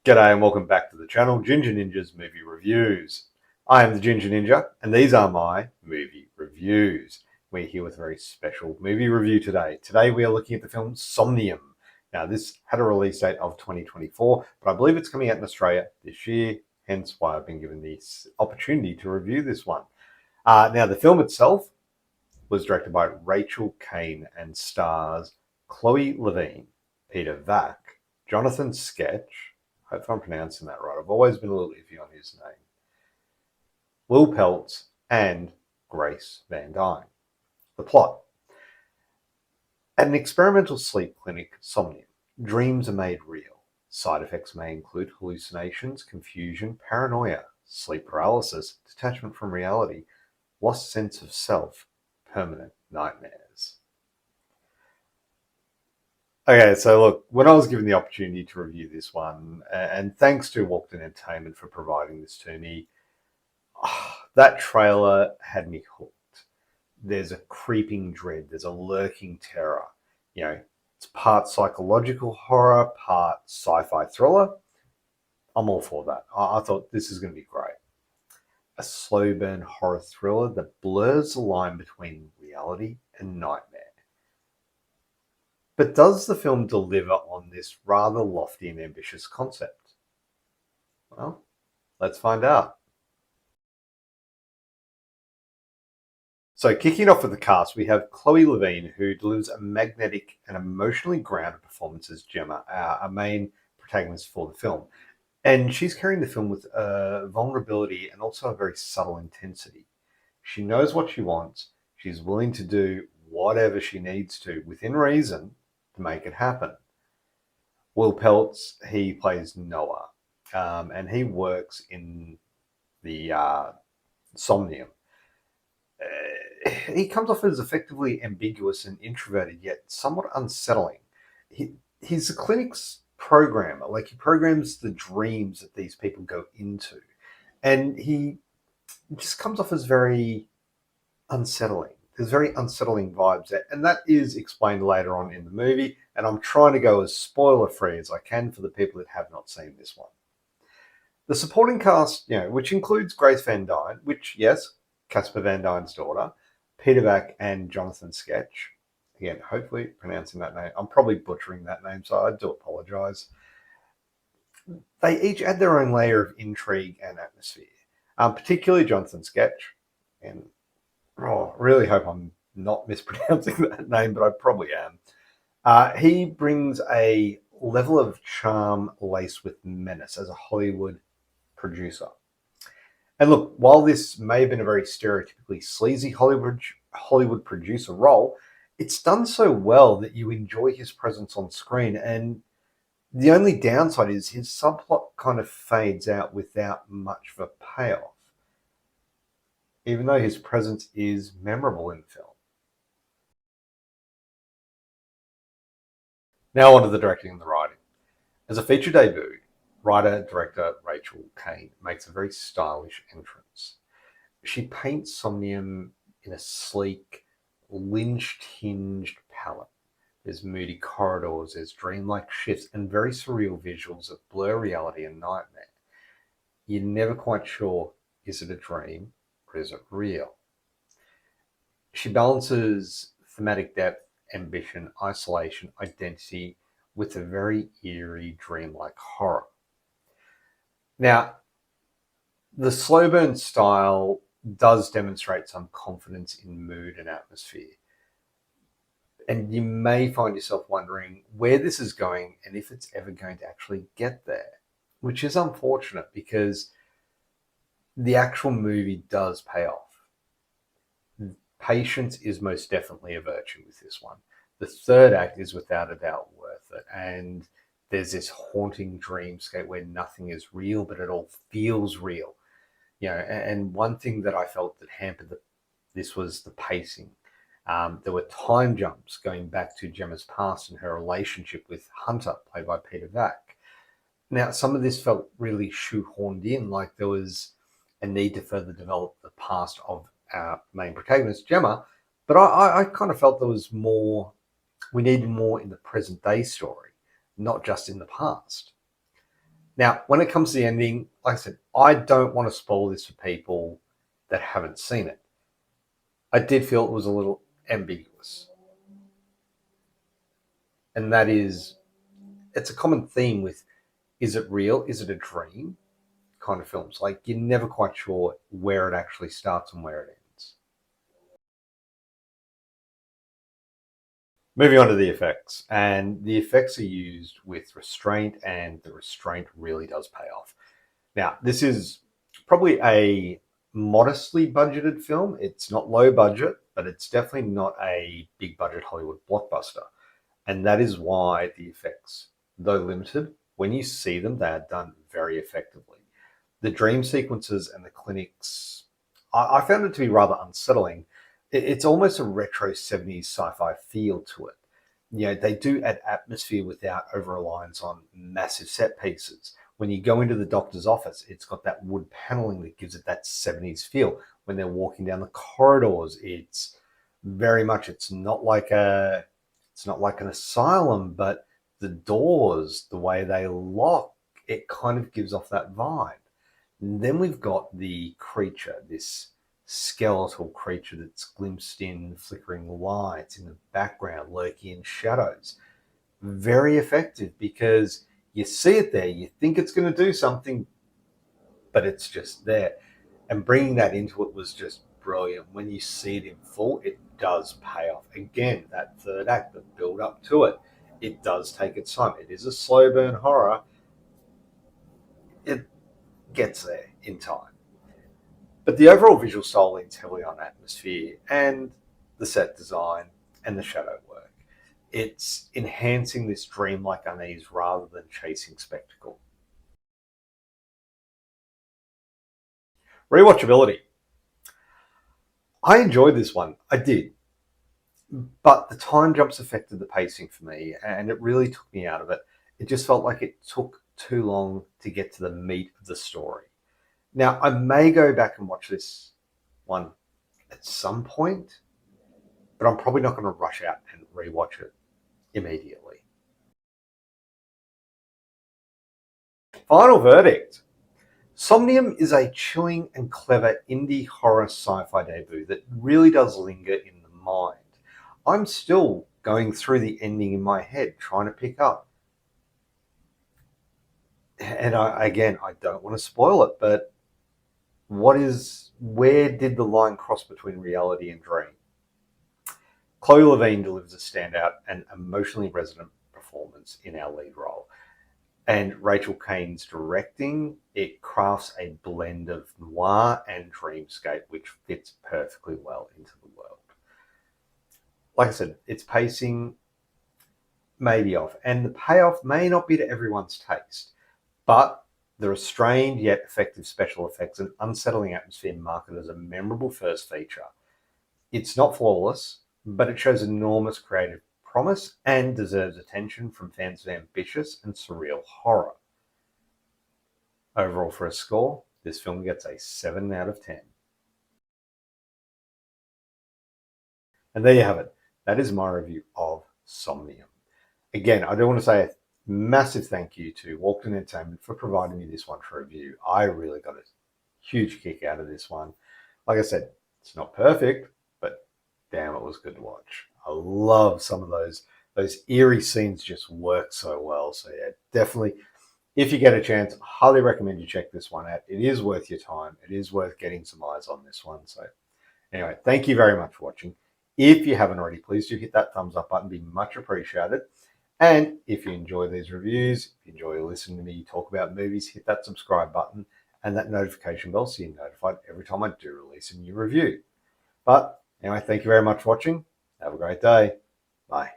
G'day and welcome back to the channel, Ginger Ninja's Movie Reviews. I am the Ginger Ninja and these are my movie reviews. We're here with a very special movie review today. Today we are looking at the film Somnium. Now this had a release date of 2024, but I believe it's coming out in Australia this year, hence why I've been given this opportunity to review this one. Now the film itself was directed by Rachel Kane and stars Chloe Levine, Peter Vack, Jonathan Sketch, I hope I'm pronouncing that right. I've always been a little iffy on his name. Will Peltz and Grace Van Dyne. The plot. At an experimental sleep clinic, Somnium, dreams are made real. Side effects may include hallucinations, confusion, paranoia, sleep paralysis, detachment from reality, lost sense of self, permanent nightmares. Okay, so look, when I was given the opportunity to review this one, and thanks to Walked Entertainment for providing this to me, that trailer had me hooked. There's a creeping dread, there's a lurking terror. You know, it's part psychological horror, part sci-fi thriller. I'm all for that. I thought this is going to be great. A slow burn horror thriller that blurs the line between reality and nightmare. But does the film deliver on this rather lofty and ambitious concept? Well, let's find out. So kicking off with the cast, we have Chloe Levine, who delivers a magnetic and emotionally grounded performance as Gemma, our main protagonist for the film. And she's carrying the film with vulnerability and also a very subtle intensity. She knows what she wants. She's willing to do whatever she needs to, within reason, to make it happen. Will Peltz, he plays Noah, and he works in the Somnium. He comes off as effectively ambiguous and introverted, yet somewhat unsettling. He's the clinic's programmer, like he programs the dreams that these people go into, and he just comes off as very unsettling. There's very unsettling vibes there, and that is explained later on in the movie, and I'm trying to go as spoiler-free as I can for the people that have not seen this one. The supporting cast, which includes Grace Van Dyne, which, yes, Casper Van Dyne's daughter, Peter Vack and Jonathan Sketch. Again, hopefully pronouncing that name. I'm probably butchering that name, so I do apologise. They each add their own layer of intrigue and atmosphere, particularly Jonathan Sketch, and really hope I'm not mispronouncing that name, but I probably am. He brings a level of charm laced with menace as a Hollywood producer. And look, while this may have been a very stereotypically sleazy Hollywood producer role, it's done so well that you enjoy his presence on screen. And the only downside is his subplot kind of fades out without much of a payoff, even though his presence is memorable in the film. Now on to the directing and the writing. As a feature debut, writer-director Rachel Kane makes a very stylish entrance. She paints Somnium in a sleek, lynch-tinged palette. There's moody corridors, there's dreamlike shifts, and very surreal visuals that blur reality and nightmare. You're never quite sure, is it a dream or is it real? She balances thematic depth, ambition, isolation, identity with a very eerie, dreamlike horror. Now, the slow burn style does demonstrate some confidence in mood and atmosphere. And you may find yourself wondering where this is going and if it's ever going to actually get there, which is unfortunate because the actual movie does pay off. Patience is most definitely a virtue with this one. The third act is without a doubt worth it. And there's this haunting dreamscape where nothing is real, but it all feels real. And one thing that I felt that hampered this was the pacing. There were time jumps going back to Gemma's past and her relationship with Hunter, played by Peter Vack. Now, some of this felt really shoehorned in, like there was a need to further develop the past of our main protagonist, Gemma, but I kind of felt there was more, we needed more in the present day story, not just in the past. Now, when it comes to the ending, like I said, I don't want to spoil this for people that haven't seen it. I did feel it was a little ambiguous. And that is, it's a common theme with, is it real? Is it a dream? Kind of films. Like, you're never quite sure where it actually starts and where it ends. Moving on to the effects. And the effects are used with restraint, and the restraint really does pay off. Now, this is probably a modestly budgeted film. It's not low budget, but it's definitely not a big budget Hollywood blockbuster. And that is why the effects, though limited, when you see them, they are done very effectively. The dream sequences and the clinics, I found it to be rather unsettling. It's almost a retro 70s sci-fi feel to it. You know, they do add atmosphere without over-reliance on massive set pieces. When you go into the doctor's office, it's got that wood paneling that gives it that 70s feel. When they're walking down the corridors, it's very much, it's not like an asylum, but the doors, the way they lock, it kind of gives off that vibe. And then we've got the creature, this skeletal creature that's glimpsed in flickering lights in the background, lurking in shadows. Very effective because you see it there, you think it's going to do something, but it's just there. And bringing that into it was just brilliant. When you see it in full, it does pay off. Again, that third act, the build up to it, it does take its time. It is a slow burn horror. It gets there in time. But the overall visual style leans heavily on atmosphere and the set design and the shadow work. It's enhancing this dreamlike unease rather than chasing spectacle. Rewatchability. I enjoyed this one. I did. But the time jumps affected the pacing for me, and it really took me out of it. It just felt like it took too long to get to the meat of the story. Now, I may go back and watch this one at some point, but I'm probably not going to rush out and rewatch it immediately. Final verdict. Somnium is a chilling and clever indie horror sci-fi debut that really does linger in the mind. I'm still going through the ending in my head, trying to pick up. And I don't want to spoil it, but where did the line cross between reality and dream? Chloe Levine delivers a standout and emotionally resonant performance in our lead role. And Rachel Kane's directing, it crafts a blend of noir and dreamscape, which fits perfectly well into the world. Like I said, its pacing may be off, and the payoff may not be to everyone's taste, but the restrained yet effective special effects and unsettling atmosphere mark it as a memorable first feature. It's not flawless, but it shows enormous creative promise and deserves attention from fans of ambitious and surreal horror. Overall, for a score, this film gets a 7 out of 10. And there you have it. That is my review of Somnium. Again, I do want to say a massive thank you to Walked Entertainment for providing me this one to review. I really got a huge kick out of this one. Like I said, it's not perfect, but damn, it was good to watch. I love some of those eerie scenes just work so well. So yeah, definitely, if you get a chance, I highly recommend you check this one out. It is worth your time. It is worth getting some eyes on this one. So anyway, thank you very much for watching. If you haven't already, please do hit that thumbs up button. Be much appreciated. And if you enjoy these reviews, if you enjoy listening to me talk about movies, hit that subscribe button and that notification bell so you're notified every time I do release a new review. But anyway, thank you very much for watching. Have a great day. Bye.